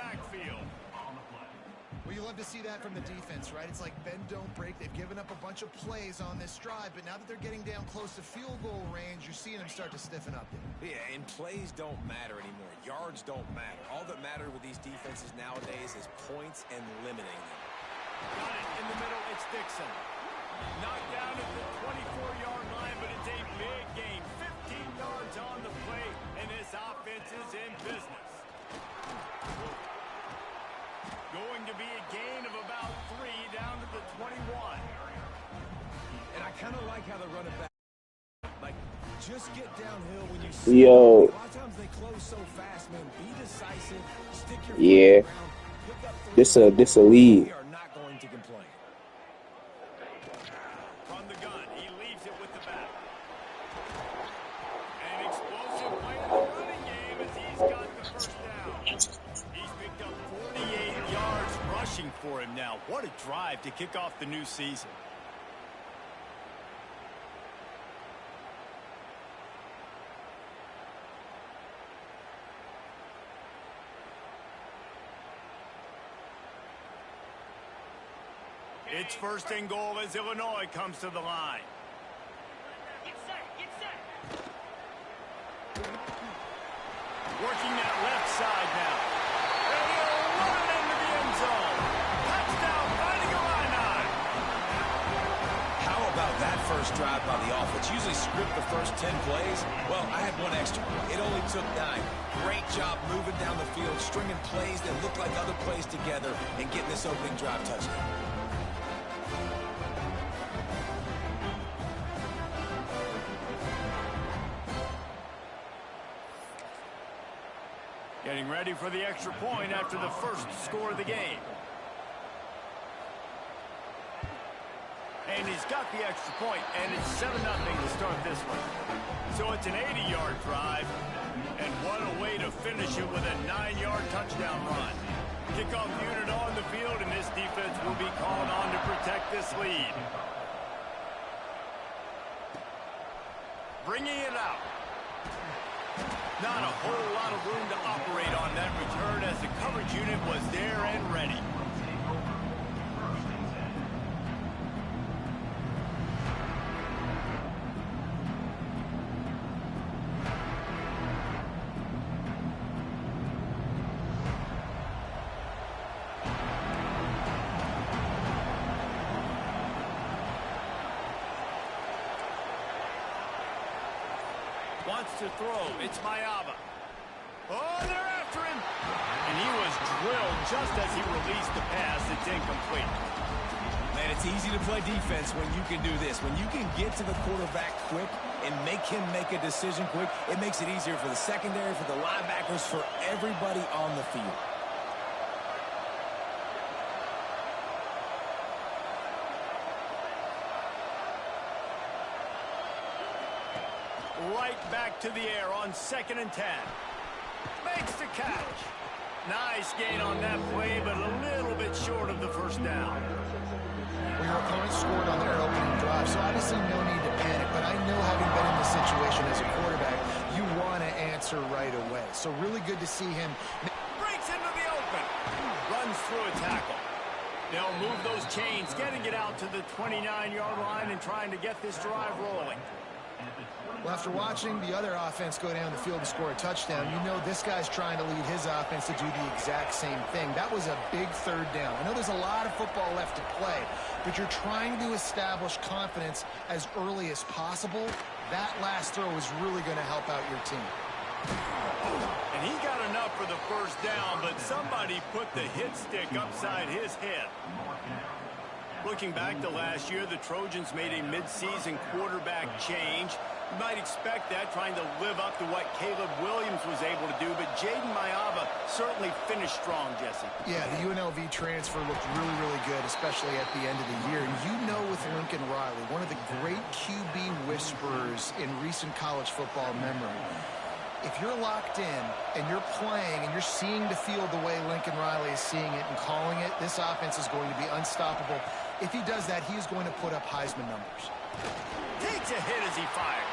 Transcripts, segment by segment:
backfield. Well, you love to see that from the defense, right? It's like bend, don't break. They've given up a bunch of plays on this drive, but now that they're getting down close to field goal range, you're seeing them start to stiffen up there. Yeah, and plays don't matter anymore. Yards don't matter. All that matters with these defenses nowadays is points and limiting them. Got it in the middle. It's Dixon. Knocked down at the 24-yard line, but it's a big gain. 15 yards on the play, and this offense is in business. Going to be a gain of about 3 down to the 21. And I kind of like how they run it back. Like, just get downhill when you see a lot of times they close so fast, man. Be decisive. Stick your foot around. Pick up This a lead. We are not going to complain. From the gun, he leaves it with the back. An explosive play in the running game as he's got the first down. He's picked up 48 yards rushing for him now. What a drive to kick off the new season. It's first and goal as Illinois comes to the line. Get set, get set. Working that left side now. And he'll run into the end zone. Touchdown, fighting Illini. How about that first drive by the offense? Usually script the first 10 plays. Well, I had one extra. It only took 9. Great job moving down the field, stringing plays that look like other plays together, and getting this opening drive touchdown. Getting ready for the extra point after the first score of the game. And he's got the extra point, and it's 7-0 to start this one. So it's an 80-yard drive, and what a way to finish it with a 9-yard touchdown run. Kickoff unit on the field, and this defense will be called on to protect this lead. Bringing it out. Not a whole lot of room to operate on that return as the coverage unit was there and ready. Wants to throw. It's Mayava. Oh, they're after him. And he was drilled just as he released the pass. It's incomplete. Man, it's easy to play defense when you can do this. When you can get to the quarterback quick and make him make a decision quick, it makes it easier for the secondary, for the linebackers, for everybody on the field. Right back to the air on 2nd and 10. Makes the catch. Nice gain on that play, but a little bit short of the first down. Well, your opponent scored on their opening drive, so obviously no need to panic. But I know, having been in this situation as a quarterback, you want to answer right away. So really good to see him. Breaks into the open. Runs through a tackle. They'll move those chains, getting it out to the 29-yard line and trying to get this drive rolling. Well, after watching the other offense go down the field and score a touchdown, you know this guy's trying to lead his offense to do the exact same thing. That was a big third down. I know there's a lot of football left to play, but you're trying to establish confidence as early as possible. That last throw is really going to help out your team. And he got enough for the first down, but somebody put the hit stick upside his head. Looking back to last year, the Trojans made a midseason quarterback change. You might expect that, trying to live up to what Caleb Williams was able to do, but Jaden Mayava certainly finished strong, Jesse. Yeah, the UNLV transfer looked really, really good, especially at the end of the year. And you know, with Lincoln Riley, one of the great QB whisperers in recent college football memory, if you're locked in and you're playing and you're seeing the field the way Lincoln Riley is seeing it and calling it, this offense is going to be unstoppable. If he does that, he's going to put up Heisman numbers. Takes a hit as he fires.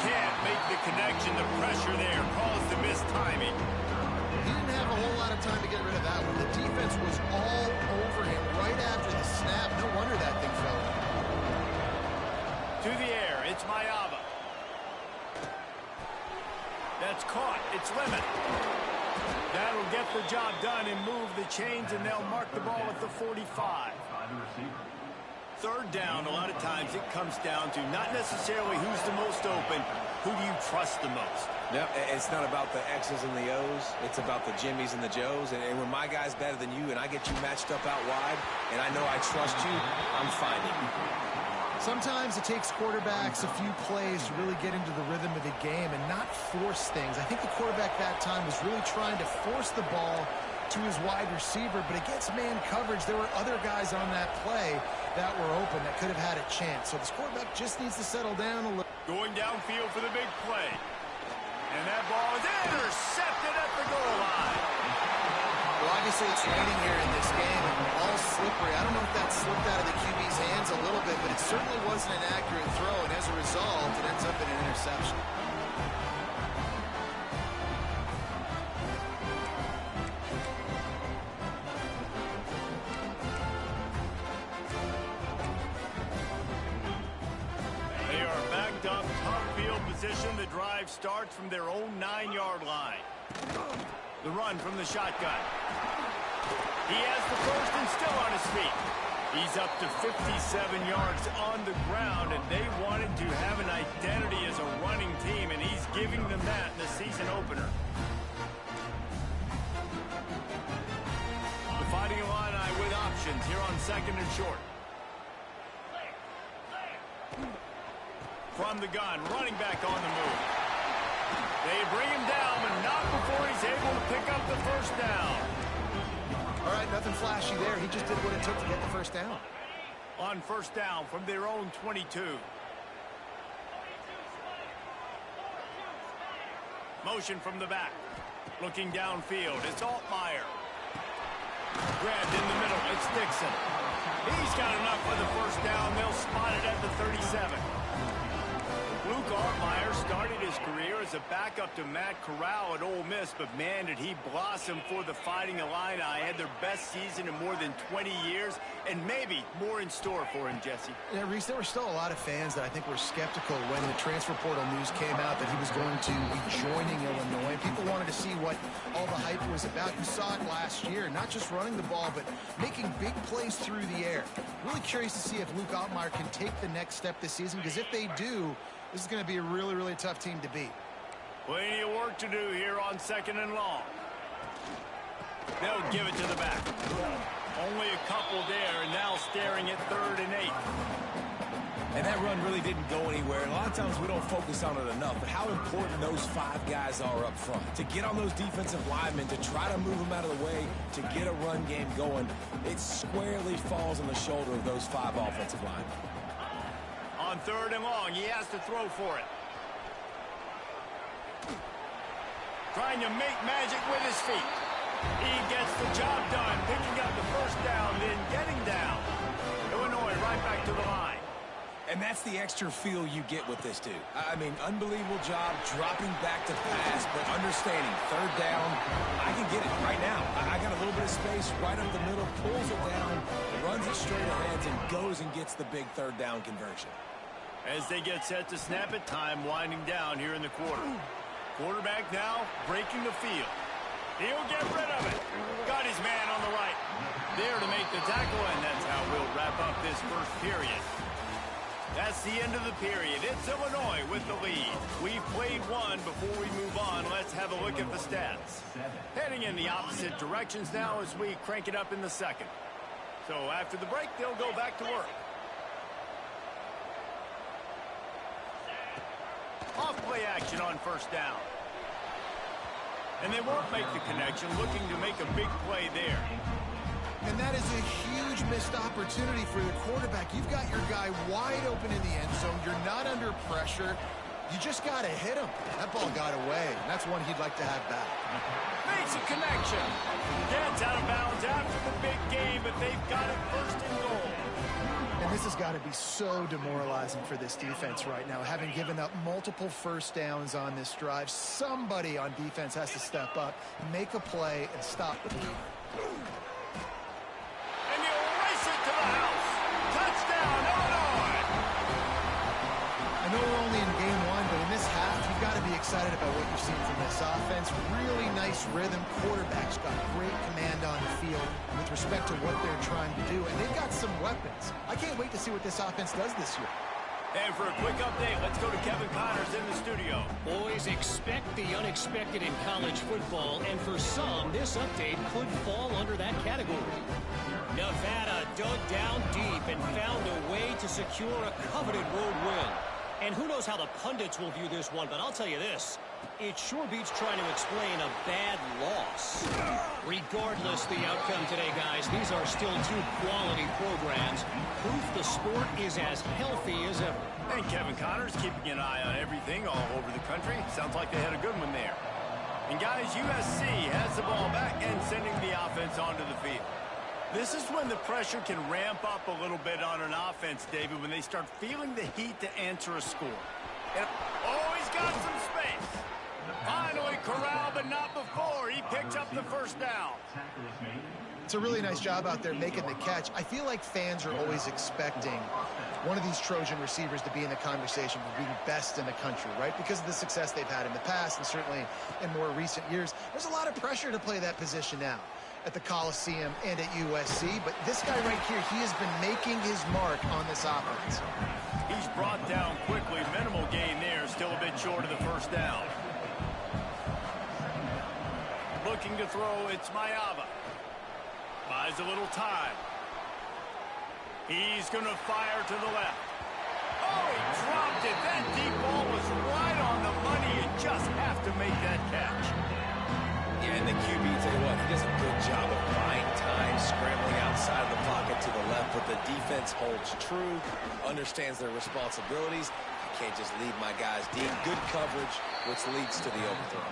Can't make the connection. The pressure there caused the missed timing. He didn't have a whole lot of time to get rid of defense was all over him right after the snap. No wonder that thing fell in. To the air, it's Mayava. That's caught. It's Lemon. That'll get the job done and move the chains, and they'll mark the ball at the 45. Third down, a lot of times it comes down to not necessarily who's the most open, who do you trust the most? No, it's not about the X's and the O's. It's about the Jimmys and the Joes. And when my guy's better than you and I get you matched up out wide and I know I trust you, I'm finding you. Sometimes it takes quarterbacks a few plays to really get into the rhythm of the game and not force things. I think the quarterback that time was really trying to force the ball to his wide receiver, but against man coverage, there were other guys on that play that were open that could have had a chance. So this quarterback just needs to settle down a little. Going downfield for the big play. And that ball is intercepted at the goal line. Well, obviously it's raining here in this game and all slippery. I don't know if that slipped out of the QB's hands a little bit, but it certainly wasn't an accurate throw, and as a result, it ends up in an interception. They are backed up, tough field position. The drive starts from their own 9-yard line. The run from the shotgun. He has the first and still on his feet. He's up to 57 yards on the ground, and they wanted to have an identity as a running team, and he's giving them that in the season opener. The Fighting Illini with options here on 2nd and short. From the gun, running back on the move. They bring him down, but not before he's able to pick up the first down. All right, nothing flashy there. He just did what it took to get the first down. On first down from their own 22. Motion from the back. Looking downfield. It's Altmaier. Grabbed in the middle. It's Dixon. He's got enough for the first down. They'll spot it at the 37. Luke Altmaier started his career as a backup to Matt Corral at Ole Miss, but man, did he blossom for the Fighting Illini. Had their best season in more than 20 years, and maybe more in store for him, Jesse. Yeah, Reese, there were still a lot of fans that I think were skeptical when the transfer portal news came out that he was going to be joining Illinois. People wanted to see what all the hype was about. You saw it last year, not just running the ball, but making big plays through the air. Really curious to see if Luke Altmaier can take the next step this season, because if they do, this is going to be a really, really tough team to beat. Plenty of work to do here on 2nd and long. They'll give it to the back. Only a couple there, and now staring at 3rd and 8. And that run really didn't go anywhere. And a lot of times we don't focus on it enough, but how important those 5 guys are up front. To get on those defensive linemen, to try to move them out of the way, to get a run game going, it squarely falls on the shoulder of those 5 offensive linemen. On 3rd and long, he has to throw for it. Trying to make magic with his feet. He gets the job done, picking up the first down, then getting down. Illinois right back to the line. And that's the extra feel you get with this dude. I mean, unbelievable job dropping back to pass, but understanding 3rd down, I can get it right now. I got a little bit of space right up the middle, pulls it down, runs it straight ahead, and goes and gets the big 3rd down conversion. As they get set to snap it, time winding down here in the quarter. Quarterback now breaking the field. He'll get rid of it. Got his man on the right. There to make the tackle, and that's how we'll wrap up this first period. That's the end of the period. It's Illinois with the lead. We've played one. Before we move on, let's have a look at the stats. Heading in the opposite directions now as we crank it up in the second. So after the break, they'll go back to work. Off-play action on first down. And they won't make the connection, looking to make a big play there. And that is a huge missed opportunity for the quarterback. You've got your guy wide open in the end zone. You're not under pressure. You just got to hit him. That ball got away, and that's one he'd like to have back. Makes a connection. Gets out of bounds after the big game, but they've got it first and goal. And this has got to be so demoralizing for this defense right now. Having given up multiple first downs on this drive, somebody on defense has to step up, make a play, and stop the lead. And he'll race it to the house. Touchdown, Illinois! I know we're only in game one, but in this half, you've got to be excited about what you've seen from this offense. Really nice rhythm. Quarterback's got great command on the field with respect to what they're trying to do, and they've got some weapons. I can't wait to see what this offense does this year. And for a quick update, let's go to Kevin Connors in the studio. Boys, expect the unexpected in college football, and for some, this update could fall under that category. Nevada dug down deep and found a way to secure a coveted road win. And who knows how the pundits will view this one, but I'll tell you this. It sure beats trying to explain a bad loss. Regardless the outcome today, guys, these are still two quality programs. Proof the sport is as healthy as ever. And Kevin Connors keeping an eye on everything all over the country. Sounds like they had a good one there. And guys, USC has the ball back and sending the offense onto the field. This is when the pressure can ramp up a little bit on an offense, David, when they start feeling the heat to answer a score. And, oh, he's got some space. Finally corralled, but not before. He picks up the first down. It's a really nice job out there making the catch. I feel like fans are always expecting one of these Trojan receivers to be in the conversation for being best in the country, right? Because of the success they've had in the past and certainly in more recent years. There's a lot of pressure to play that position now at the Coliseum and at USC, but this guy right here, he has been making his mark on this offense. He's brought down quickly. Minimal gain there, still a bit short of the first down. Looking to throw, it's Mayava. Buys a little time. He's going to fire to the left. Oh, he dropped it. That deep ball was right on the money. You just have to make that catch. Yeah, and the QB, tell you what, he does a good job of buying time, scrambling outside of the pocket to the left, but the defense holds true, understands their responsibilities. I can't just leave my guys deep. Good coverage, which leads to the overthrow.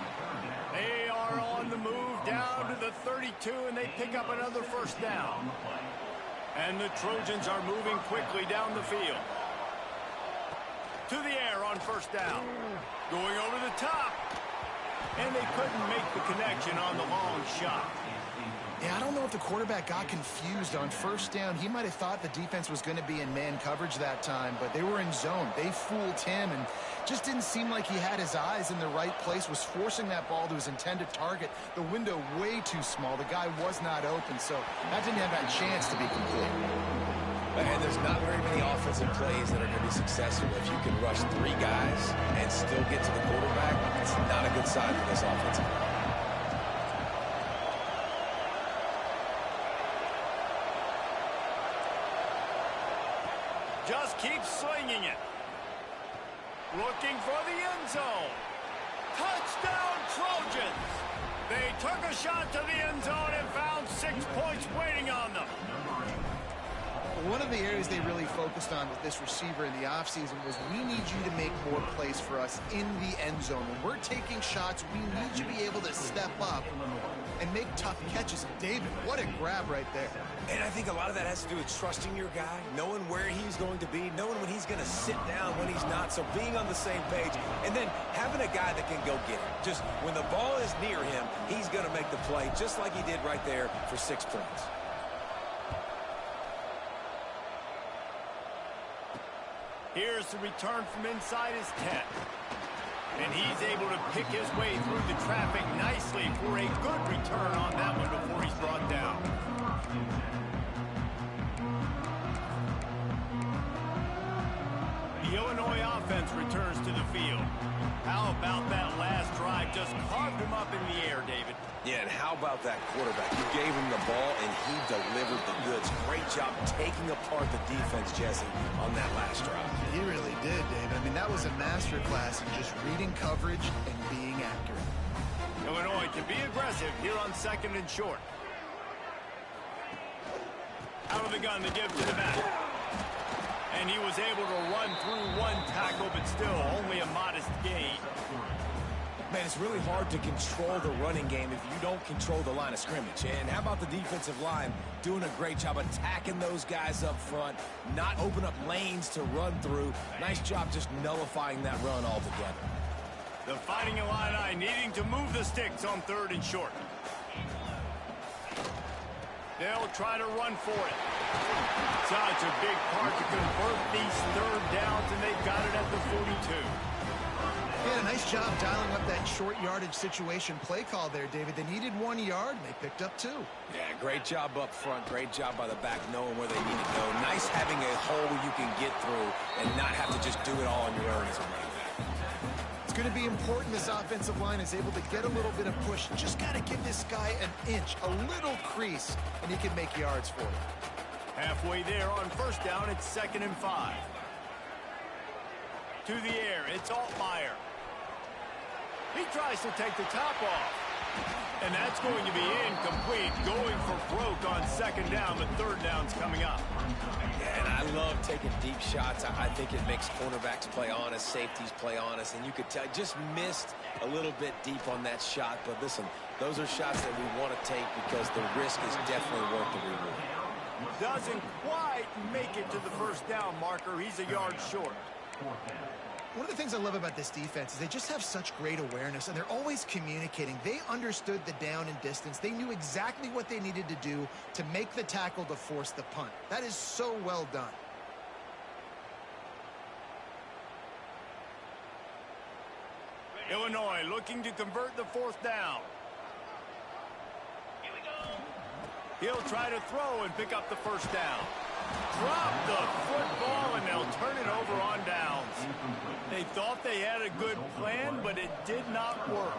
They are on the move down to the 32, and they pick up another first down. And the Trojans are moving quickly down the field. To the air on first down. Going over the top. And they couldn't make the connection on the long shot. Yeah, I don't know if the quarterback got confused on first down. He might have thought the defense was going to be in man coverage that time, but they were in zone. They fooled him and just didn't seem like he had his eyes in the right place, was forcing that ball to his intended target. The window way too small. The guy was not open, so that didn't have that chance to be complete. And there's not very many offensive plays that are going to be successful if you can rush three guys and still get to the quarterback. It's not a good sign for this offensive line. Just keep swinging it. Looking for the end zone. Touchdown, Trojans! They took a shot to the end zone and found 6 points waiting on them. One of the areas they really focused on with this receiver in the offseason was we need you to make more plays for us in the end zone. When we're taking shots, we need you to be able to step up and make tough catches. David, what a grab right there. And I think a lot of that has to do with trusting your guy, knowing where he's going to be, knowing when he's going to sit down, when he's not, so being on the same page, and then having a guy that can go get it. Just when the ball is near him, he's going to make the play, just like he did right there for 6 points. Here's the return from inside his 10. And he's able to pick his way through the traffic nicely for a good return on that one before he's brought down. The Illinois offense returns to the field. How about that last drive? Just carved him up in the air, David. Yeah, and how about that quarterback? You gave him the ball, and he delivered the goods. Great job taking apart the defense, Jesse, on that last drive. He really did, David. I mean, that was a masterclass in just reading coverage and being accurate. Illinois can be aggressive here on 2nd and short. Out of the gun to give to the back. And he was able to run through one tackle, but still only a modest gain. Man, it's really hard to control the running game if you don't control the line of scrimmage. And how about the defensive line doing a great job attacking those guys up front, not open up lanes to run through. Nice job just nullifying that run altogether. The Fighting Illini needing to move the sticks on 3rd and short. They'll They'll try to run for it. Such a big part to convert these third downs, and they've got it at the 42. Yeah, nice job dialing up that short yardage situation play call there, David. They needed 1 yard, and they picked up 2. Yeah, great job up front. Great job by the back knowing where they need to go. Nice having a hole you can get through and not have to just do it all on your own as a running back. It's going to be important this offensive line is able to get a little bit of push. Just got to give this guy an inch, a little crease, and he can make yards for it. Halfway there on first down, it's 2nd and 5. To the air, it's Altmaier. He tries to take the top off. And that's going to be incomplete. Going for broke on 2nd down, but 3rd down's coming up. Yeah, and I love taking deep shots. I think it makes cornerbacks play honest, safeties play honest, and you could tell just missed a little bit deep on that shot. But listen, those are shots that we want to take because the risk is definitely worth the reward. Doesn't quite make it to the 1st down marker. He's a yard short. One of the things I love about this defense is they just have such great awareness, and they're always communicating. They understood the down and distance. They knew exactly what they needed to do to make the tackle to force the punt. That is so well done. Illinois looking to convert the 4th down. Here we go. He'll try to throw and pick up the 1st down. Drop the football, and they'll turn it over on downs. They thought they had a good plan, but it did not work.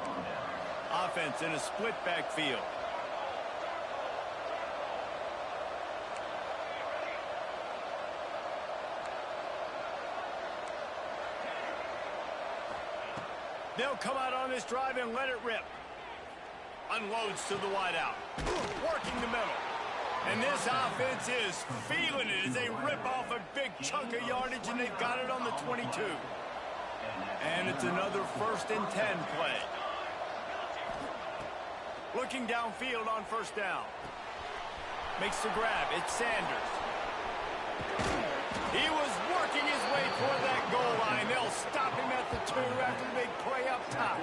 Offense in a split backfield. They'll come out on this drive and let it rip. Unloads to the wideout. Working the middle. And this offense is feeling it as they rip off a big chunk of yardage, and they've got it on the 22. And it's another 1st and 10 play. Looking downfield on 1st down. Makes the grab. It's Sanders. He was working his way toward that goal line. They'll stop him at the 2 after the big play up top.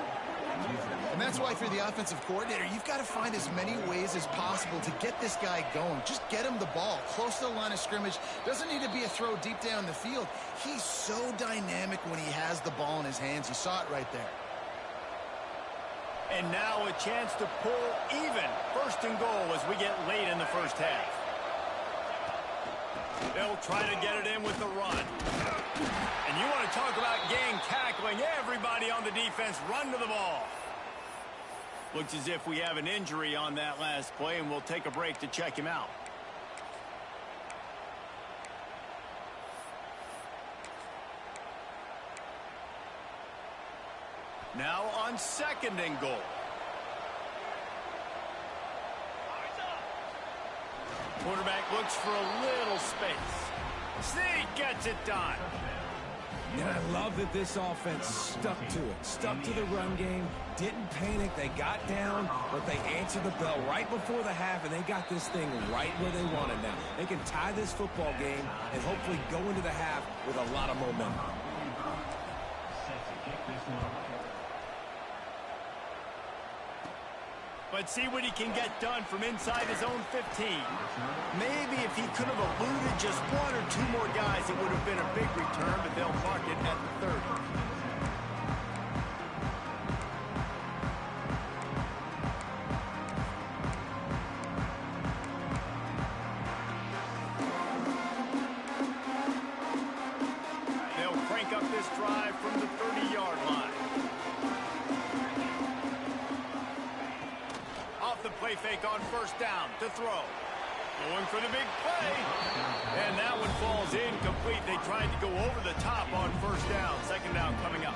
And that's why for the offensive coordinator, you've got to find as many ways as possible to get this guy going. Just get him the ball close to the line of scrimmage. Doesn't need to be a throw deep down the field. He's so dynamic when he has the ball in his hands. You saw it right there. And now a chance to pull even. 1st and goal as we get late in the 1st half. They'll try to get it in with the run. And you want to talk about gang tackling. Everybody on the defense run to the ball. Looks as if we have an injury on that last play, and we'll take a break to check him out. Now on 2nd and goal. Quarterback looks for a little space. Snead gets it done. And I love that this offense stuck to it. Stuck to the run game. Didn't panic. They got down, but they answered the bell right before the half, and they got this thing right where they want it now. They can tie this football game and hopefully go into the half with a lot of momentum. But see what he can get done from inside his own 15. Maybe if he could have eluded just 1 or 2 more guys, it would have been a big return, but they'll mark it at the 30. They'll crank up this drive from the 30-yard line. The play fake on 1st down to throw. Going for the big play. And that one falls incomplete. They tried to go over the top on 1st down. 2nd down coming up.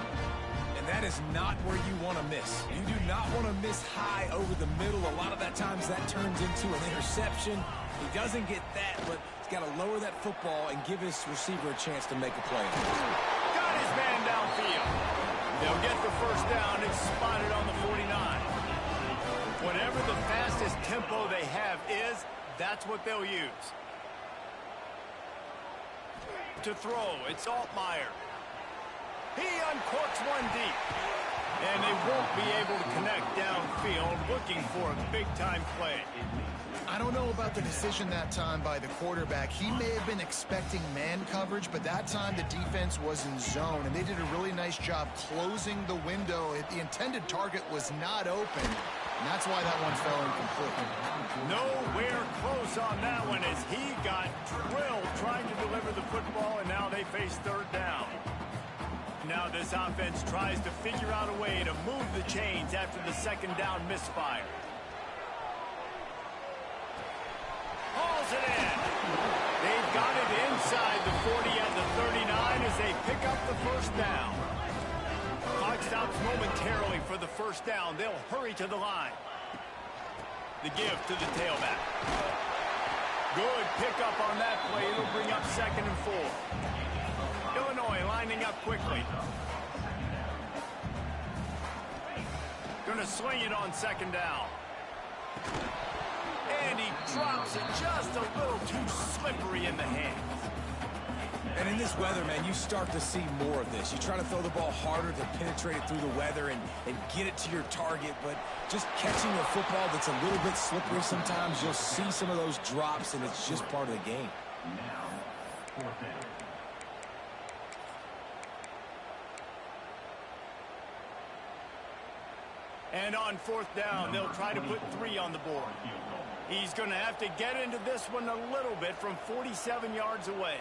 And that is not where you want to miss. You do not want to miss high over the middle. A lot of that times that turns into an interception. He doesn't get that, but he's got to lower that football and give his receiver a chance to make a play. Got his man downfield. They'll get the 1st down. It's spotted on the 49. Whatever the fastest tempo they have is, that's what they'll use. To throw, it's Altmaier. He uncorks one deep. And they won't be able to connect downfield, looking for a big-time play. I don't know about about the decision that time by the quarterback. He may have been expecting man coverage, but that time the defense was in zone, and they did a really nice job closing the window. The intended target was not open, and that's why that one fell incomplete. Nowhere close on that one as he got drilled trying to deliver the football, and now they face third down. Now this offense tries to figure out a way to move the chains after the second down misfire. Hauls it in. They've got it inside the 40 at the 39 as they pick up the first down. Clock stops momentarily for the first down. They'll hurry to the line. The give to the tailback. Good pickup on that play. It'll bring up 2nd and 4. Illinois lining up quickly. Gonna swing it on 2nd down. And he drops it just a little too slippery in the hands. And in this weather, man, you start to see more of this. You try to throw the ball harder to penetrate it through the weather and get it to your target, but just catching a football that's a little bit slippery sometimes, you'll see some of those drops, and it's just part of the game. And on 4th down, they'll try to put 3 on the board. He's going to have to get into this one a little bit from 47 yards away.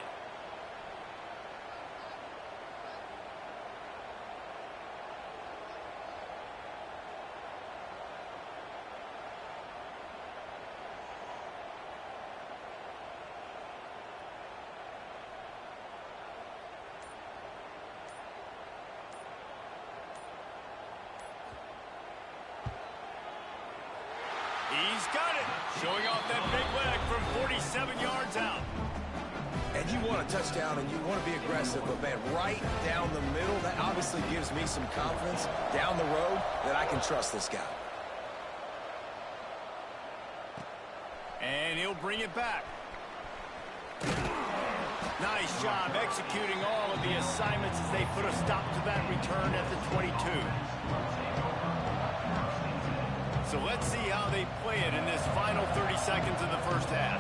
He's got it. Showing off that big leg from 47 yards out. And you want a touchdown and you want to be aggressive, but, man, right down the middle, that obviously gives me some confidence down the road that I can trust this guy. And he'll bring it back. Nice job executing all of the assignments as they put a stop to that return at the 22. So let's see how they play it in this final 30 seconds of the first half.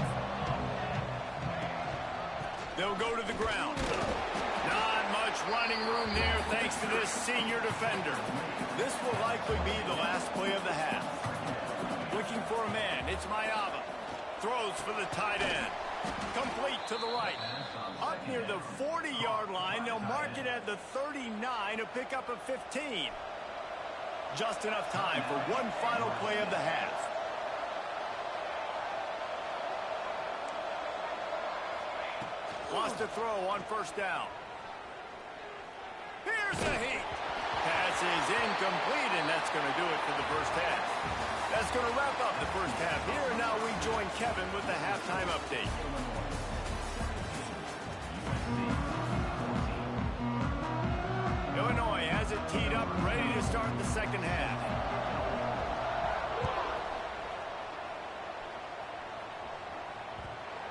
They'll go to the ground. Not much running room there thanks to this senior defender. This will likely be the last play of the half. Looking for a man. It's Mayava. Throws for the tight end. Complete to the right. Up near the 40-yard line, they'll mark it at the 39 to pick up a 15. Just enough time for one final play of the half. Lost a throw on 1st down. Here's a heat. Pass is incomplete, and that's going to do it for the first half. That's going to wrap up the first half here, and now we join Kevin with the halftime update. Illinois has it teed up, ready to start the second half.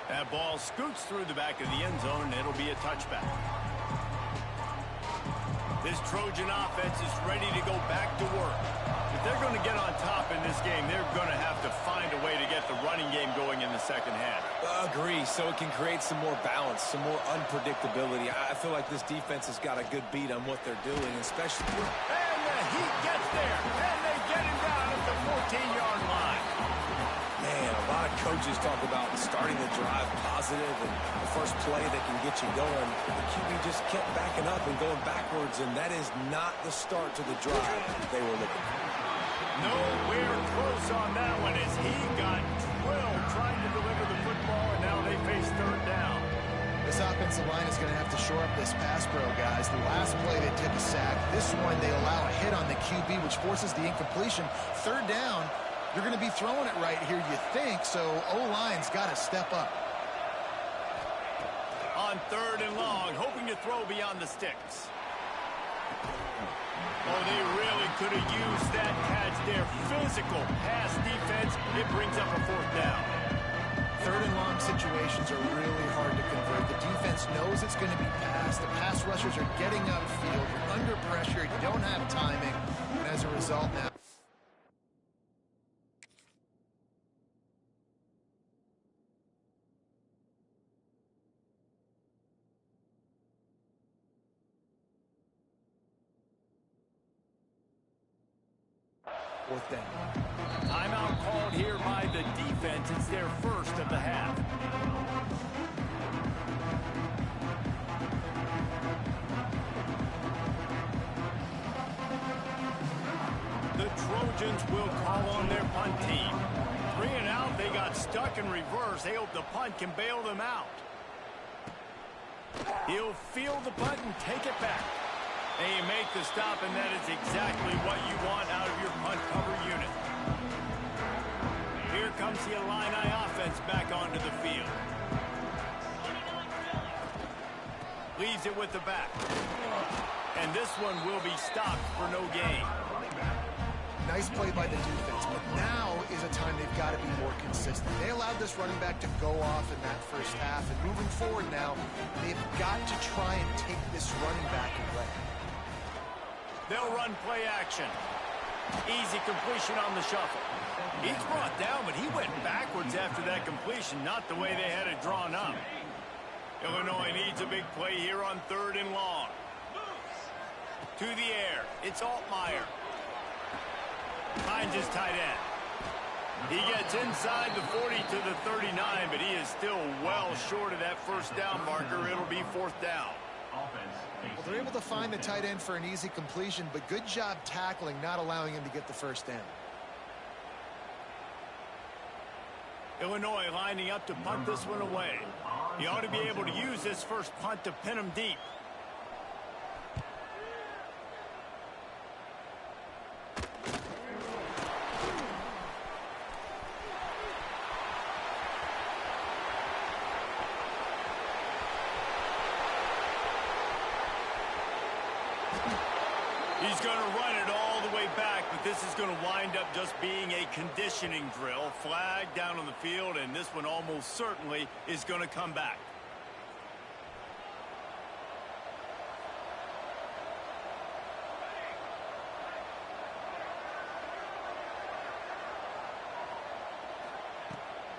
That ball scoots through the back of the end zone, and it'll be a touchback. This Trojan offense is ready to go back to work. If they're going to get on top in this game, they're going to have to find a way to get the running game going in the second half. Agree, so it can create some more balance, some more unpredictability. I feel like this defense has got a good beat on what they're doing, especially... And the Heat gets there, and they get him down at the 14-yard line. Man, a lot of coaches talk about starting the drive positive and the first play that can get you going. The QB just kept backing up and going backwards, and that is not the start to the drive they were looking for. Nowhere close on that one as he got drilled trying to deliver the football, and now they face third down. This offensive line is going to have to shore up this pass pro, guys. The last play they took a sack. This one they allow a hit on the QB, which forces the incompletion. Third down, you're going to be throwing it right here, you think, so O-line's got to step up. On 3rd and long, hoping to throw beyond the sticks. Oh, they really could have used that catch there. Physical pass defense. It brings up a 4th down. 3rd and long situations are really hard to convert. The defense knows it's going to be passed. The pass rushers are getting upfield. You're under pressure. You don't have timing. And as a result, now 4th down. Timeout called here by the defense. It's their first of the half. The Trojans will call on their punt team. 3 and out, they got stuck in reverse. They hope the punt can bail them out. He'll field the punt and take it back. And you make the stop, and that is exactly what you want out of your punt cover unit. Here comes the Illini offense back onto the field. Leaves it with the back. And this one will be stopped for no gain. Nice play by the defense, but now is a time they've got to be more consistent. They allowed this running back to go off in that first half, and moving forward now, they've got to try and take this running back away. They'll run play action. Easy completion on the shuffle. He's brought down, but he went backwards after that completion, not the way they had it drawn up. Illinois needs a big play here on 3rd and long. To the air, it's Altmaier. Finds his tight end. He gets inside the 40 to the 39, but he is still well short of that first down marker. It'll be 4th down. Well, they're able to find the tight end for an easy completion, but good job tackling, not allowing him to get the first down. Illinois lining up to punt this one away. He ought to be able to use this first punt to pin him deep. He's going to run it all the way back, but this is going to wind up just being a conditioning drill. Flag down on the field, and this one almost certainly is going to come back.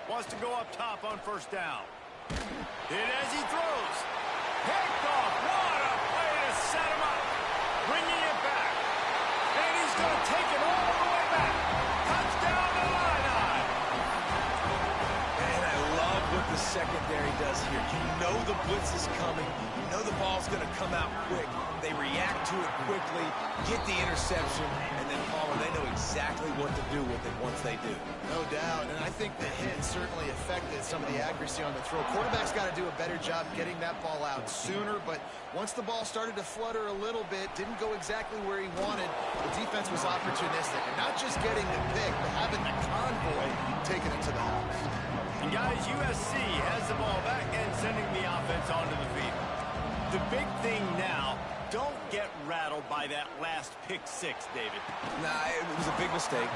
Wants to go up top on first down. Hit as he throws. Picked off. What a play to set him up. Bringing it back. And he's going to take it all the way back. Touchdown Illini. And I love what the secondary does here. You know the blitz is coming. You know the ball's going to come out quick. They react to it quickly, get the interception, and then, Palmer, they know exactly what to do with it once they do. No doubt, and I think the hit certainly affected some of the accuracy on the throw. Quarterback's got to do a better job getting that ball out sooner, but once the ball started to flutter a little bit, didn't go exactly where he wanted, the defense was opportunistic. And not just getting the pick, but having the convoy taking it to the house. And guys, USC has the ball back and sending the offense onto the field. The big thing now, don't get rattled by that last pick six, David. Nah, it was a big mistake.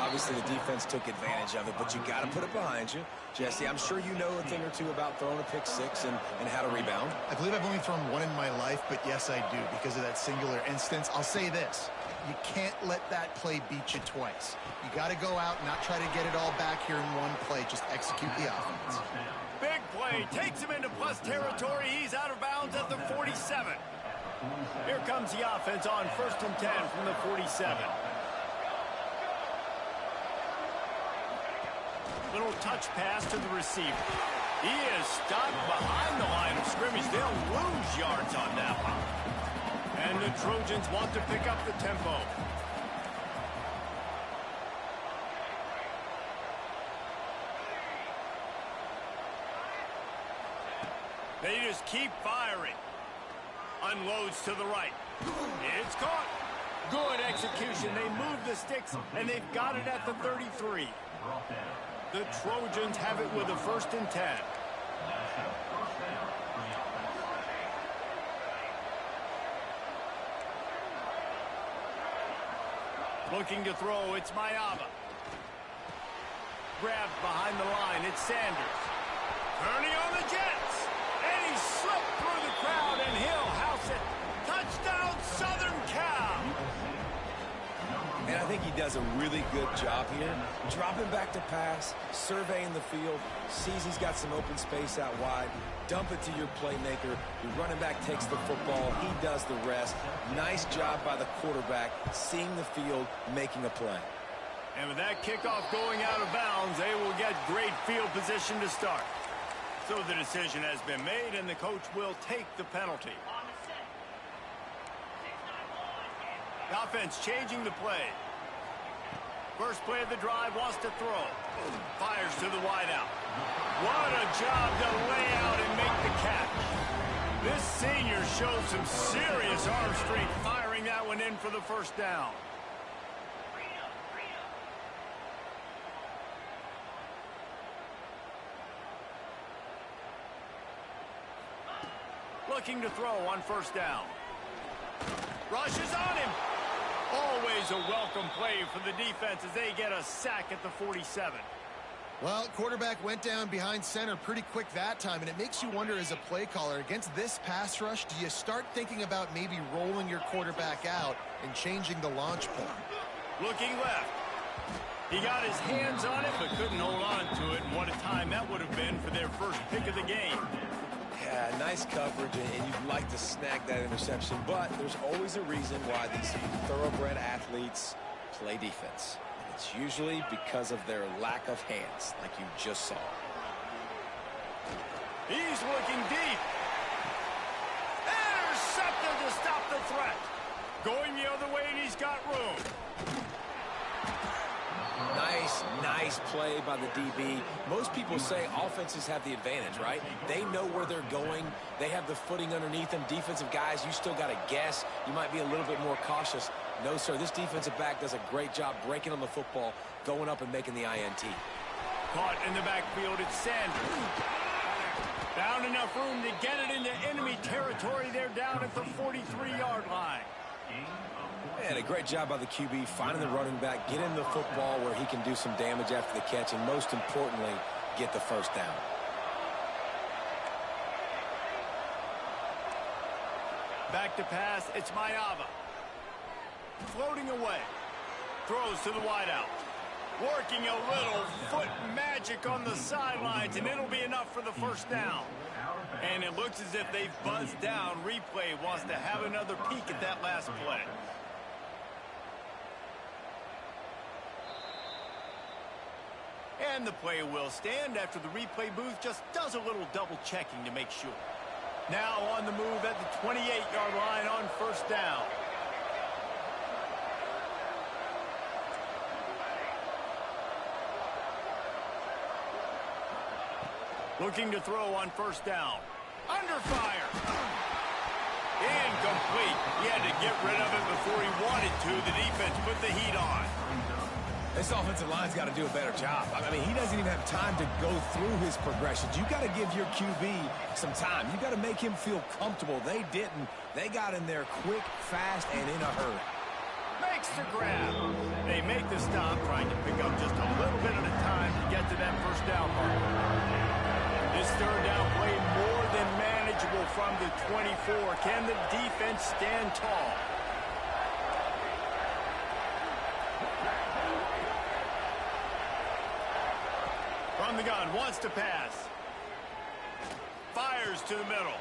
Obviously, the defense took advantage of it, but you got to put it behind you. Jesse, I'm sure you know a thing or two about throwing a pick six and how to rebound. I believe I've only thrown one in my life, but yes, I do, because of that singular instance. I'll say this. You can't let that play beat you twice. You got to go out and not try to get it all back here in one play. Just execute the offense. Big play. Takes him into plus territory. He's out of bounds at the 47. Here comes the offense on 1st and 10 from the 47. Little touch pass to the receiver. He is stopped behind the line of scrimmage. They'll lose yards on that one. And the Trojans want to pick up the tempo. They just keep firing. Unloads to the right. It's caught. Good execution. They move the sticks, and they've got it at the 33. The Trojans have it with a 1st and 10. Looking to throw, it's Mayaba. Grabbed behind the line, it's Sanders. Turning on the Jets. And he slipped through the crowd, and he'll house it. Touchdown, Southern Cal. And I think he does a really good job here. Dropping back to pass, surveying the field, sees he's got some open space out wide. Dump it to your playmaker. Your running back takes the football. He does the rest. Nice job by the quarterback, seeing the field, making a play. And with that kickoff going out of bounds, they will get great field position to start. So the decision has been made, and the coach will take the penalty. On the set. 6-9-1. The offense changing the play. First play of the drive, wants to throw. Fires to the wideout. What a job to lay out and make the catch. This senior shows some serious arm strength, firing that one in for the first down. Looking to throw on first down. Rushes on him. Always a welcome play for the defense as they get a sack at the 47. Well, quarterback went down behind center pretty quick that time, and it makes you wonder as a play caller, against this pass rush, do you start thinking about maybe rolling your quarterback out and changing the launch point? Looking left. He got his hands on it, but couldn't hold on to it. And what a time that would have been for their first pick of the game. Yeah, nice coverage, and you'd like to snag that interception, but there's always a reason why these thoroughbred athletes play defense. And it's usually because of their lack of hands, like you just saw. He's looking deep. Intercepted to stop the threat. Going the other way, and he's got room. Nice play by the DB. Most people say offenses have the advantage, right? They know where they're going. They have the footing underneath them. Defensive guys, you still got to guess. You might be a little bit more cautious. No, sir, this defensive back does a great job breaking on the football, going up and making the INT. Caught in the backfield, it's Sanders. Found enough room to get it into enemy territory. They're down at the 43-yard line. And a great job by the QB finding the running back, get him the football where he can do some damage after the catch, and most importantly, get the first down. Back to pass, it's Mayava. Floating away. Throws to the wideout. Working a little foot magic on the sidelines, and it'll be enough for the first down. And it looks as if they've buzzed down. Replay wants to have another peek at that last play. And the play will stand after the replay booth just does a little double checking to make sure. Now on the move at the 28-yard line on first down. Looking to throw on first down. Under fire. Incomplete. He had to get rid of it before he wanted to. The defense put the heat on. This offensive line's got to do a better job. I mean, he doesn't even have time to go through his progressions. You got to give your QB some time. You got to make him feel comfortable. They didn't. They got in there quick, fast, and in a hurry. Makes the grab. They make the stop, trying to pick up just a little bit at a time to get to that first down mark. This third down play more than manageable from the 24. Can the defense stand tall? From the gun, wants to pass. Fires to the middle.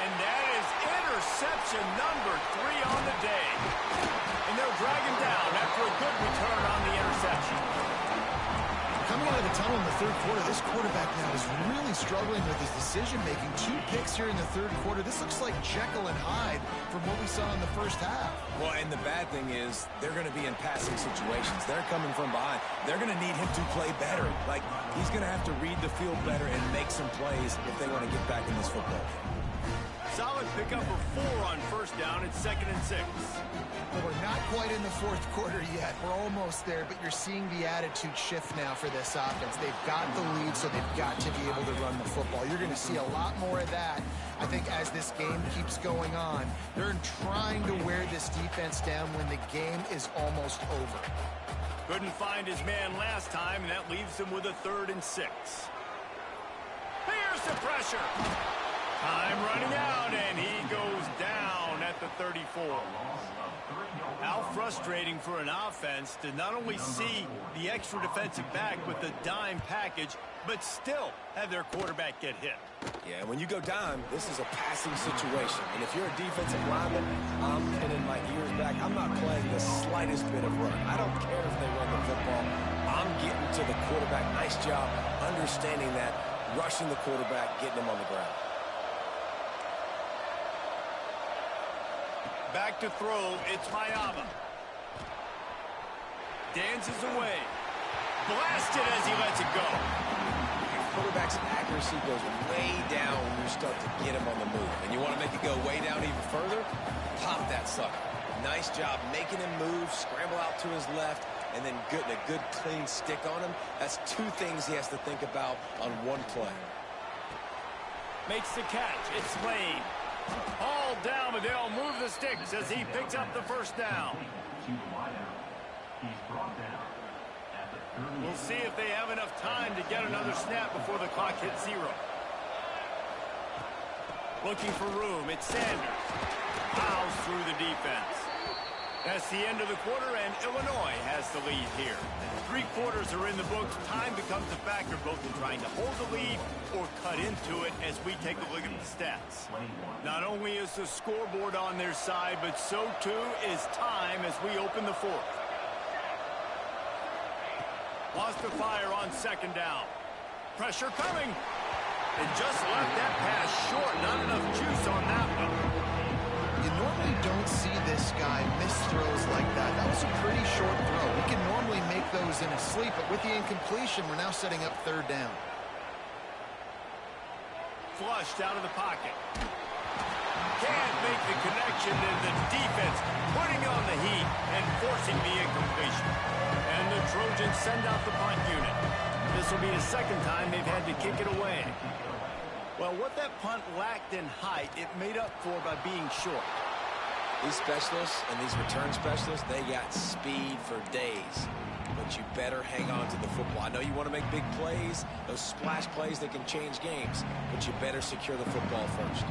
And that is interception number 3 on the day. And they'll drag him down after a good return on the interception. Coming out of the tunnel in the third quarter, this quarterback now is really struggling with his decision-making. 2 picks here in the third quarter. This looks like Jekyll and Hyde from what we saw in the first half. Well, and the bad thing is they're going to be in passing situations. They're coming from behind. They're going to need him to play better. Like, he's going to have to read the field better and make some plays if they want to get back in this football game. Solid pickup of 4 on first down. It's 2nd and 6. Well, we're not quite in the fourth quarter yet. We're almost there, but you're seeing the attitude shift now for this offense. They've got the lead, so they've got to be able to run the football. You're going to see a lot more of that, I think, as this game keeps going on. They're trying to wear this defense down when the game is almost over. Couldn't find his man last time, and that leaves him with a 3rd and 6. Here's the pressure. Time running out, and he goes down at the 34. How frustrating for an offense to not only see the extra defensive back with the dime package, but still have their quarterback get hit. Yeah, when you go dime, this is a passing situation. And if you're a defensive lineman, I'm pinning my ears back. I'm not playing the slightest bit of run. I don't care if they run the football. I'm getting to the quarterback. Nice job understanding that, rushing the quarterback, getting him on the ground. Back to throw, it's Mayava. Dances away. Blasted as he lets it go. Your quarterback's accuracy goes way down when you start to get him on the move. And you want to make it go way down even further? Pop that sucker. Nice job making him move, scramble out to his left, and then getting a good clean stick on him. That's two things he has to think about on one play. Makes the catch. It's Lane. All down, but they'll move the sticks as he picks up the first down. We'll see if they have enough time to get another snap before the clock hits 0. Looking for room, it's Sanders. Plows through the defense. That's the end of the quarter, and Illinois has the lead here. 3 quarters are in the books. Time becomes a factor both in trying to hold the lead or cut into it as we take a look at the stats. Not only is the scoreboard on their side, but so too is time as we open the 4th. Lost the fire on 2nd down. Pressure coming. And just left that pass short. Not enough juice on that one. You normally don't see this guy miss throws like that. That was a pretty short throw. We can normally make those in a sleep, but with the incompletion, we're now setting up 3rd down. Flushed out of the pocket. Can't make the connection, and the defense putting on the heat and forcing the incompletion. And the Trojans send out the punt unit. This will be the 2nd time they've had to kick it away. Well, what that punt lacked in height, it made up for by being short. These specialists and these return specialists, they got speed for days. But you better hang on to the football. I know you want to make big plays, those splash plays that can change games, but you better secure the football first.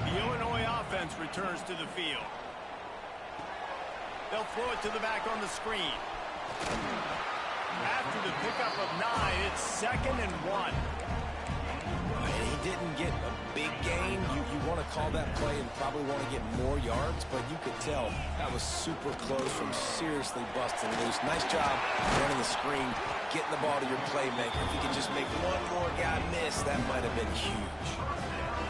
The Illinois offense returns to the field. They'll throw it to the back on the screen. After the pickup of 9, it's 2nd and 1. And he didn't get a big gain. You want to call that play and probably want to get more yards, but you could tell that was super close from seriously busting loose. Nice job running the screen, getting the ball to your playmaker. If you could just make one more guy miss, that might have been huge.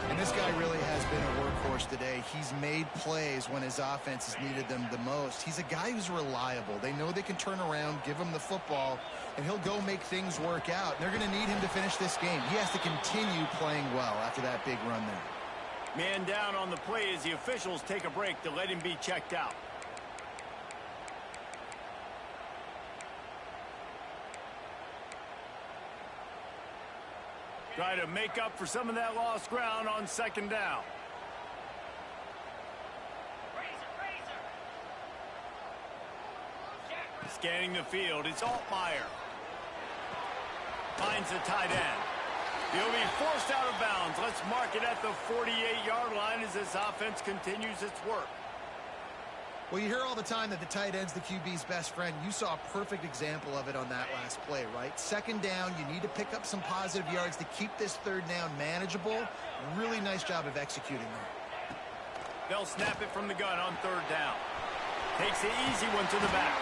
And this guy really has been a workhorse today. He's made plays when his offense has needed them the most. He's a guy who's reliable. They know they can turn around, give him the football, and he'll go make things work out. They're going to need him to finish this game. He has to continue playing well after that big run there. Man down on the play as the officials take a break to let him be checked out. Try to make up for some of that lost ground on 2nd down. Scanning the field, it's Altmaier. Finds the tight end. He'll be forced out of bounds. Let's mark it at the 48-yard line as this offense continues its work. Well, you hear all the time that the tight end's the QB's best friend. You saw a perfect example of it on that last play, right? 2nd down, you need to pick up some positive yards to keep this 3rd down manageable. Really nice job of executing that. They'll snap it from the gun on 3rd down. Takes the easy one to the back.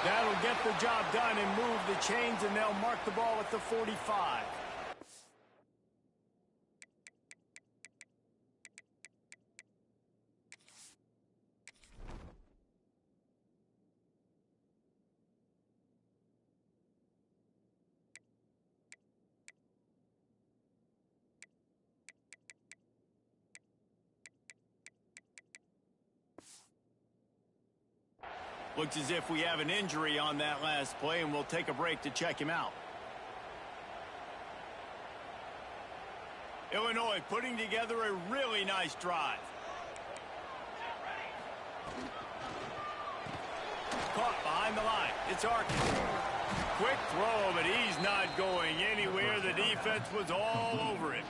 That'll get the job done and move the chains, and they'll mark the ball at the 45. Looks as if we have an injury on that last play, and we'll take a break to check him out. Illinois putting together a really nice drive. Caught behind the line. It's Arkin. Quick throw, but he's not going anywhere. The defense was all over him.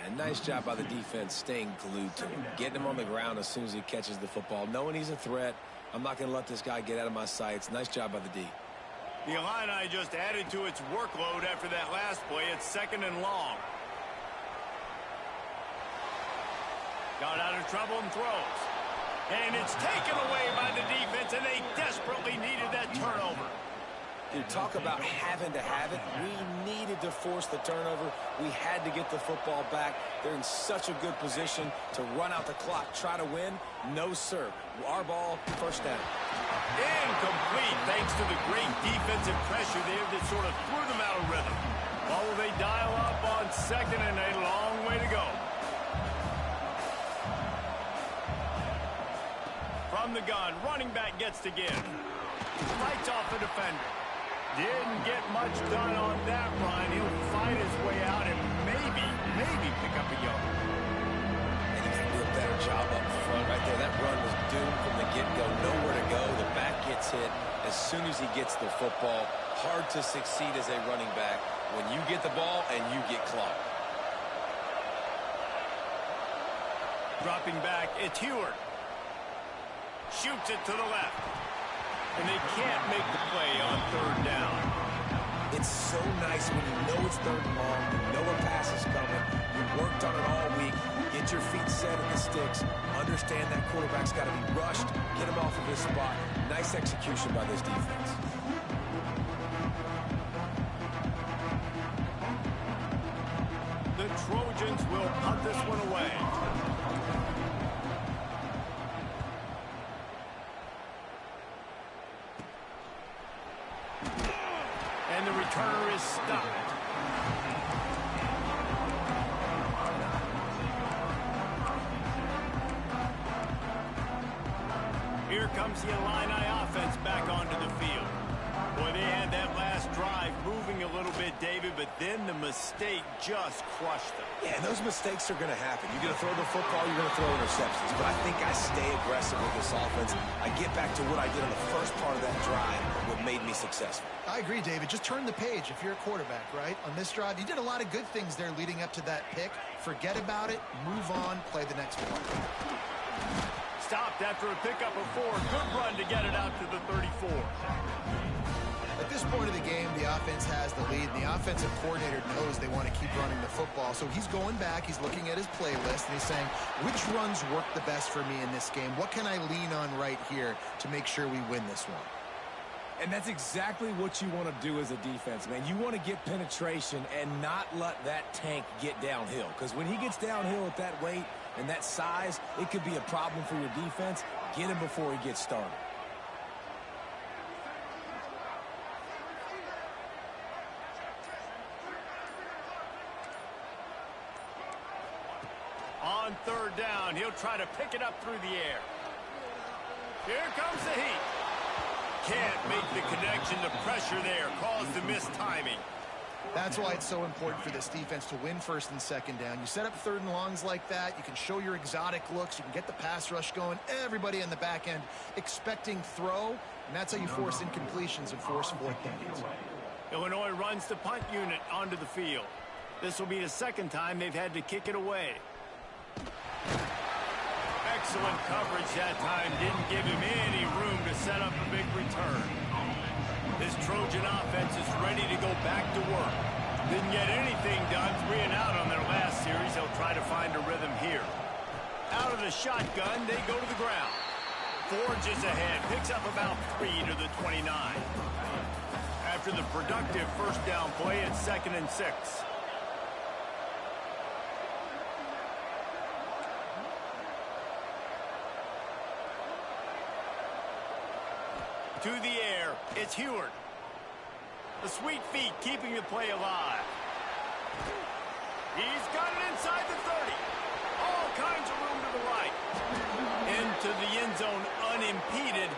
And nice job by the defense staying glued to him, getting him on the ground as soon as he catches the football, knowing he's a threat. I'm not going to let this guy get out of my sights. Nice job by the D. The Illini just added to its workload after that last play. It's 2nd and long. Got out of trouble and throws. And it's taken away by the defense, and they desperately needed that turnover. Dude, talk about having to have it. We needed to force the turnover. We had to get the football back. They're in such a good position to run out the clock, try to win. No, sir. Our ball, first down. Incomplete, thanks to the great defensive pressure there that sort of threw them out of rhythm. Well, will they dial up on 2nd and a long way to go? From the gun, running back gets to give. Fights off the defender. Didn't get much done on that run. He'll fight his way out and maybe pick up a yard. And he can do a better job up front right there. That run was doomed from the get-go. Nowhere to go. The back gets hit as soon as he gets the football. Hard to succeed as a running back when you get the ball and you get clocked. Dropping back, it's Heward. Shoots it to the left. And they can't make the play on 3rd down. It's so nice when you know it's 3rd and long, you know a pass is coming, you worked on it all week, get your feet set at the sticks, understand that quarterback's got to be rushed, get him off of his spot. Nice execution by this defense. The Trojans will punt this one away. And the returner is stopped. Here comes the Illini offense back onto the field. Boy, they had that last drive moving a little bit, David, but then the mistake just crushed them. Yeah, and those mistakes are going to happen. You're going to throw the football, you're going to throw interceptions. But I think I stay aggressive with this offense. I get back to what I did on the first part of that drive, what made me successful. I agree, David. Just turn the page if you're a quarterback, right? On this drive, you did a lot of good things there leading up to that pick. Forget about it, move on, play the next one. Stopped after a pickup of 4. Good run to get it out to the 34. At this point of the game, the offense has the lead, and the offensive coordinator knows they want to keep running the football. So he's going back, he's looking at his playlist, and he's saying, which runs work the best for me in this game? What can I lean on right here to make sure we win this one? And that's exactly what you want to do as a defense, man. You want to get penetration and not let that tank get downhill. Because when he gets downhill at that weight and that size, it could be a problem for your defense. Get him before he gets started. On 3rd down, he'll try to pick it up through the air. Here comes the heat. Can't make the connection. The pressure there caused the missed timing. That's why it's so important for this defense to win 1st and 2nd down. You set up 3rd and longs like that. You can show your exotic looks. You can get the pass rush going. Everybody in the back end expecting throw, and that's how you force incompletions and force 4th downs. Illinois runs the punt unit onto the field. This will be the 2nd time they've had to kick it away. Excellent coverage that time. Didn't give him any room to set up a big return. This Trojan offense is ready to go back to work. Didn't get anything done 3 and out on their last series. They'll try to find a rhythm here. Out of the shotgun, they go to the ground. Forges ahead, picks up about 3 to the 29. After the productive 1st down play, it's 2nd and 6. To the air, it's Heward. The sweet feet keeping the play alive. He's got it inside the 30. All kinds of room to the right. Into the end zone unimpeded,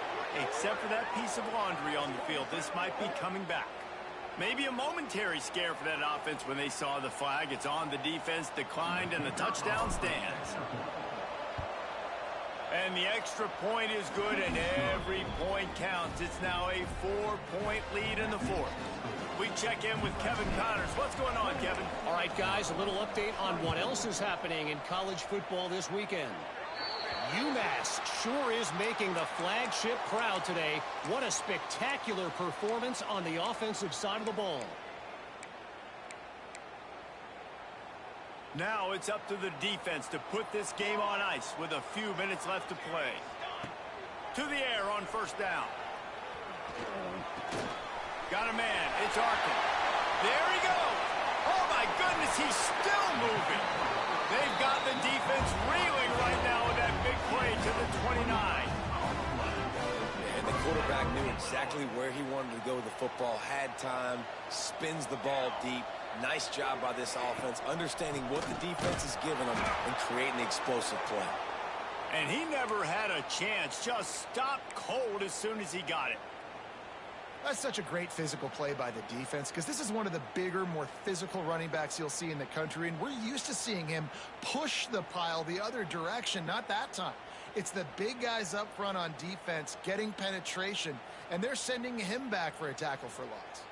except for that piece of laundry on the field. This might be coming back. Maybe a momentary scare for that offense when they saw the flag. It's on, the defense declined, and the touchdown stands. And the extra point is good, and every point counts. It's now a 4-point lead in the 4th. We check in with Kevin Connors. What's going on, Kevin? All right, guys, a little update on what else is happening in college football this weekend. UMass sure is making the flagship crowd today. What a spectacular performance on the offensive side of the ball. Now it's up to the defense to put this game on ice with a few minutes left to play. To the air on first down. Got a man. It's Arkin. There he goes. Oh, my goodness, he's still moving. They've got the defense reeling right now with that big play to the 29. And the quarterback knew exactly where he wanted to go with the football, had time, spins the ball deep. Nice job by this offense, understanding what the defense is giving them and creating the explosive play. And he never had a chance, just stopped cold as soon as he got it. That's such a great physical play by the defense because this is one of the bigger, more physical running backs you'll see in the country, and we're used to seeing him push the pile the other direction. Not that time. It's the big guys up front on defense getting penetration, and they're sending him back for a tackle for loss.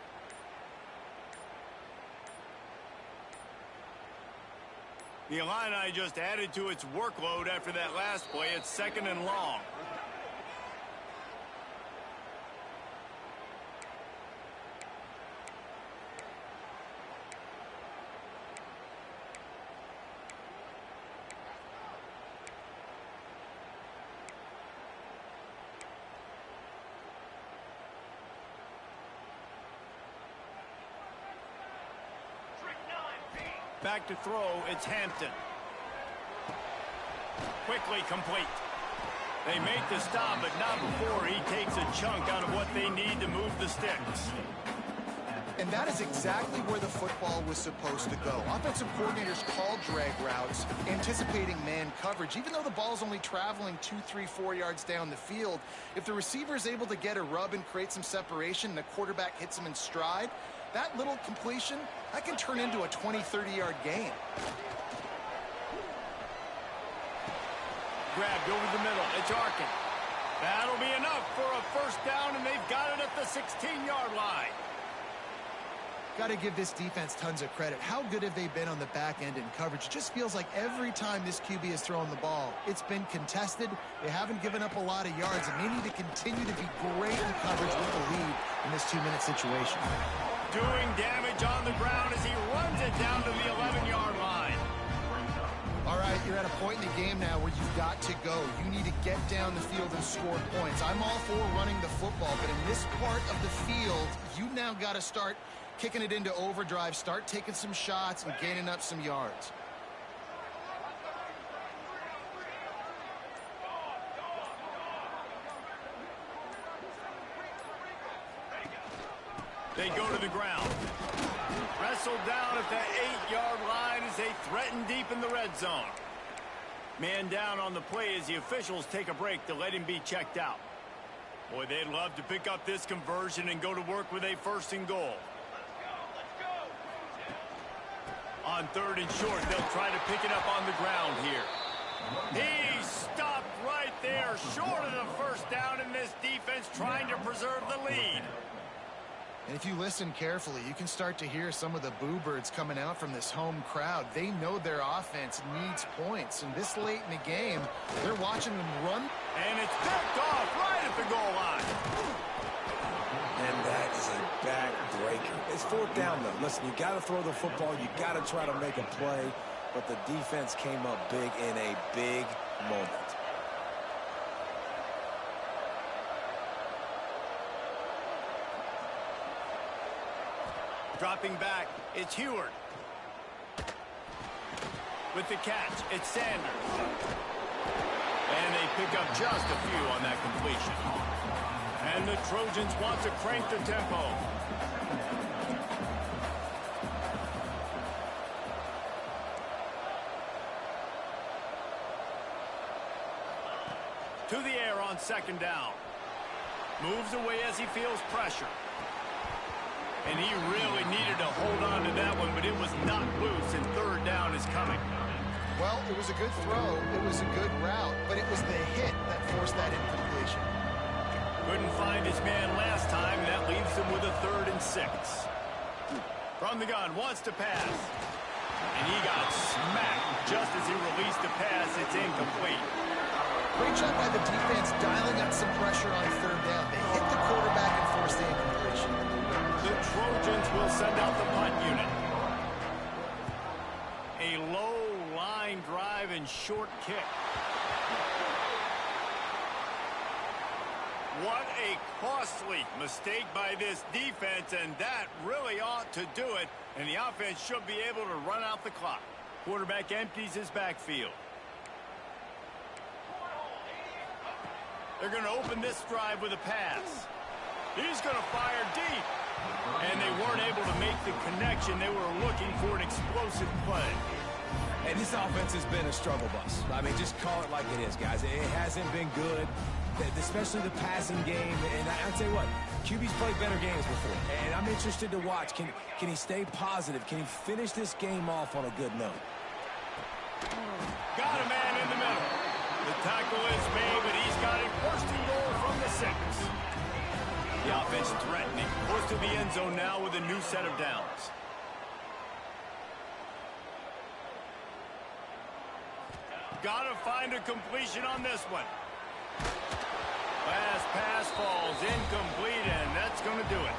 The Illini just added to its workload after that last play. It's 2nd and long. Back to throw, it's Hampton. Quickly complete. They make the stop, but not before he takes a chunk out of what they need to move the sticks. And that is exactly where the football was supposed to go. Offensive coordinators call drag routes, anticipating man coverage. Even though the ball's only traveling 2, 3, 4 yards down the field, if the receiver is able to get a rub and create some separation and the quarterback hits him in stride, that little completion, that can turn into a 20, 30-yard gain. Grabbed over the middle. It's Arkin. That'll be enough for a first down, and they've got it at the 16-yard line. Got to give this defense tons of credit. How good have they been on the back end in coverage? It just feels like every time this QB has thrown the ball, it's been contested. They haven't given up a lot of yards, and they need to continue to be great in coverage with the lead in this 2-minute situation. Doing damage on the ground as he runs it down to the 11-yard line. All right, you're at a point in the game now where you've got to go. You need to get down the field and score points. I'm all for running the football, but in this part of the field, you now got to start kicking it into overdrive, start taking some shots and gaining up some yards. They go to the ground. Wrestled down at the 8-yard line as they threaten deep in the red zone. Man down on the play as the officials take a break to let him be checked out. Boy, they'd love to pick up this conversion and go to work with a 1st and goal. On 3rd and short, they'll try to pick it up on the ground here. He stopped right there, short of the first down, and this defense trying to preserve the lead. And if you listen carefully, you can start to hear some of the boo birds coming out from this home crowd. They know their offense needs points, and this late in the game, they're watching them run. And it's picked off right at the goal line. And that is a backbreaker. It's 4th down, though. Listen, you got to throw the football. You got to try to make a play. But the defense came up big in a big moment. Dropping back, it's Heward. With the catch, it's Sanders. And they pick up just a few on that completion. And the Trojans want to crank the tempo. To the air on 2nd down. Moves away as he feels pressure. And he really needed to hold on to that one, but it was not loose, and 3rd down is coming. Well, it was a good throw. It was a good route, but it was the hit that forced that incompletion. Couldn't find his man last time. That leaves him with a 3rd and 6. From the gun, wants to pass. And he got smacked just as he released the pass. It's incomplete. Great job by the defense dialing up some pressure on third down. They hit the quarterback and forced the incompletion. The Trojans will send out the punt unit. A low line drive and short kick. What a costly mistake by this defense, and that really ought to do it. And the offense should be able to run out the clock. Quarterback empties his backfield. They're going to open this drive with a pass. He's going to fire deep. And they weren't able to make the connection. They were looking for an explosive play. And this offense has been a struggle bus. I mean, just call it like it is, guys. It hasn't been good, especially the passing game. And I'll tell you what, QB's played better games before. And I'm interested to watch. Can he stay positive? Can he finish this game off on a good note? Got a man in the middle. The tackle is made, but he's got it first and goal from the 6. The offense threatening. Close to the end zone now with a new set of downs. Got to find a completion on this one. Last pass falls incomplete, and that's going to do it.